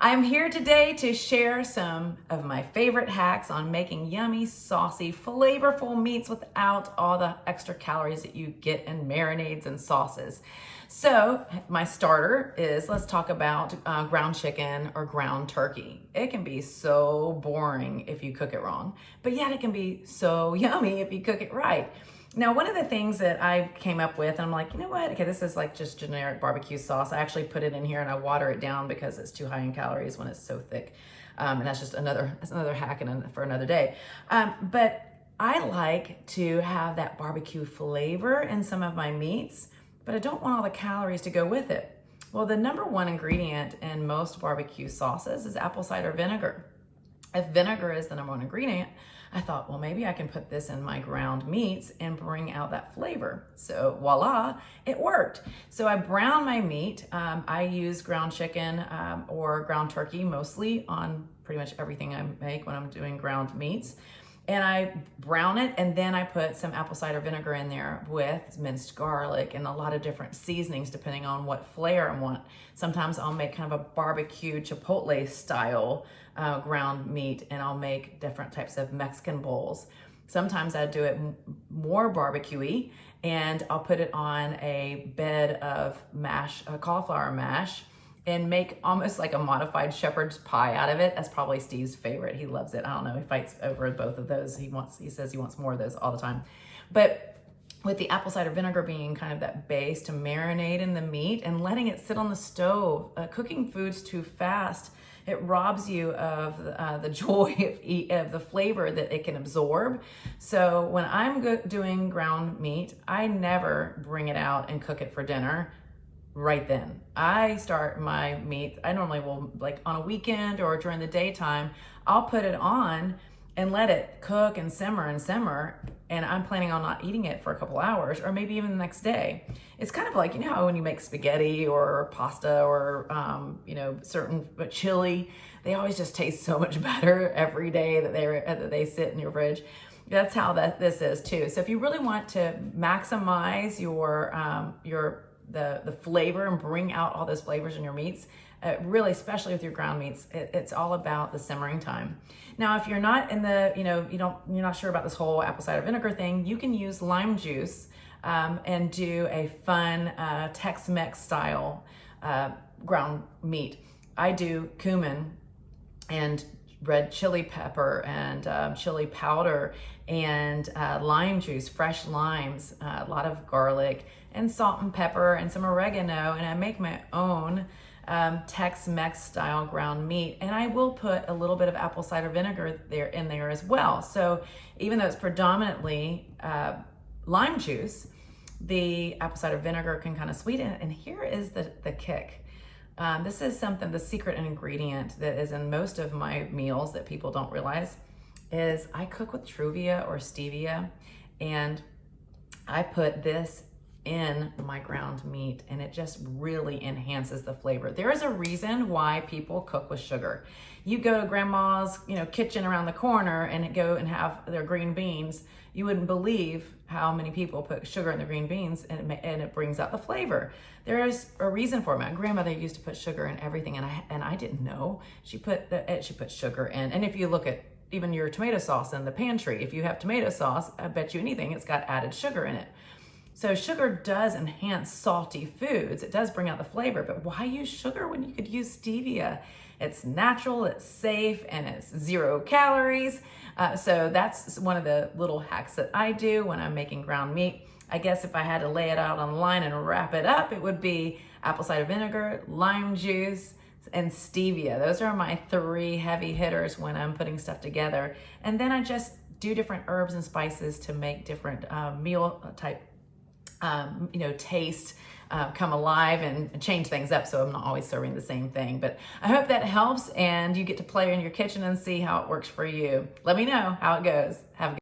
I'm here today to share some of my favorite hacks on making yummy, saucy, flavorful meats without all the extra calories that you get in marinades and sauces. So my starter is, let's talk about ground chicken or ground turkey. It can be so boring if you cook it wrong, but yet it can be so yummy if you cook it right. Now, one of the things that I came up with, and I'm like, you know what? Okay, this is like just generic barbecue sauce. I actually put it in here and I water it down because it's too high in calories when it's so thick. And that's just another hack for another day. But I like to have that barbecue flavor in some of my meats, but I don't want all the calories to go with it. Well, the number one ingredient in most barbecue sauces is apple cider vinegar. If vinegar is the number one ingredient, I thought, well, maybe I can put this in my ground meats and bring out that flavor. So voila, it worked. So I brown my meat. I use ground chicken or ground turkey mostly on pretty much everything I make when I'm doing ground meats. And I brown it, and then I put some apple cider vinegar in there with minced garlic and a lot of different seasonings depending on what flair I want. Sometimes I'll make kind of a barbecue chipotle style ground meat, and I'll make different types of Mexican bowls. Sometimes I do it more barbecuey, and I'll put it on a bed of mash, cauliflower mash, and make almost like a modified shepherd's pie out of it. That's probably Steve's favorite. He loves it. I don't know. He fights over both of those. He says he wants more of those all the time. But with the apple cider vinegar being kind of that base to marinate in the meat and letting it sit on the stove, cooking foods too fast, it robs you of the joy of the flavor that it can absorb. So when I'm doing ground meat, I never bring it out and cook it for dinner right then. I start my meat, I normally will, like on a weekend or during the daytime, I'll put it on and let it cook and simmer, and I'm planning on not eating it for a couple hours or maybe even the next day. It's kind of like, you know how when you make spaghetti or pasta or certain chili, they always just taste so much better every day that they sit in your fridge. That's how this is too. So if you really want to maximize the flavor and bring out all those flavors in your meats, really, especially with your ground meats, it's all about the simmering time. Now, if you're not in you're not sure about this whole apple cider vinegar thing, you can use lime juice and do a fun Tex-Mex style ground meat. I do cumin and red chili pepper and chili powder and lime juice, fresh limes, a lot of garlic and salt and pepper and some oregano, and I make my own Tex-Mex style ground meat, and I will put a little bit of apple cider vinegar in there as well. So even though it's predominantly lime juice, the apple cider vinegar can kind of sweeten it. And here is the kick. This is the secret ingredient that is in most of my meals that people don't realize is I cook with Truvia or stevia, and I put this in my ground meat, and it just really enhances the flavor. There is a reason why people cook with sugar. You go to grandma's, kitchen around the corner and go and have their green beans. You wouldn't believe how many people put sugar in their green beans, and it brings out the flavor. There is a reason for it. My grandmother used to put sugar in everything, and I didn't know she put sugar in. And if you look at even your tomato sauce in the pantry, if you have tomato sauce, I bet you anything it's got added sugar in it. So sugar does enhance salty foods. It does bring out the flavor, but why use sugar when you could use stevia? It's natural, it's safe, and it's 0 calories. So that's one of the little hacks that I do when I'm making ground meat. I guess if I had to lay it out on the line and wrap it up, it would be apple cider vinegar, lime juice, and stevia. Those are my 3 heavy hitters when I'm putting stuff together. And then I just do different herbs and spices to make different meal type taste come alive and change things up, so I'm not always serving the same thing. But I hope that helps, and you get to play in your kitchen and see how it works for you. Let me know how it goes. Have a good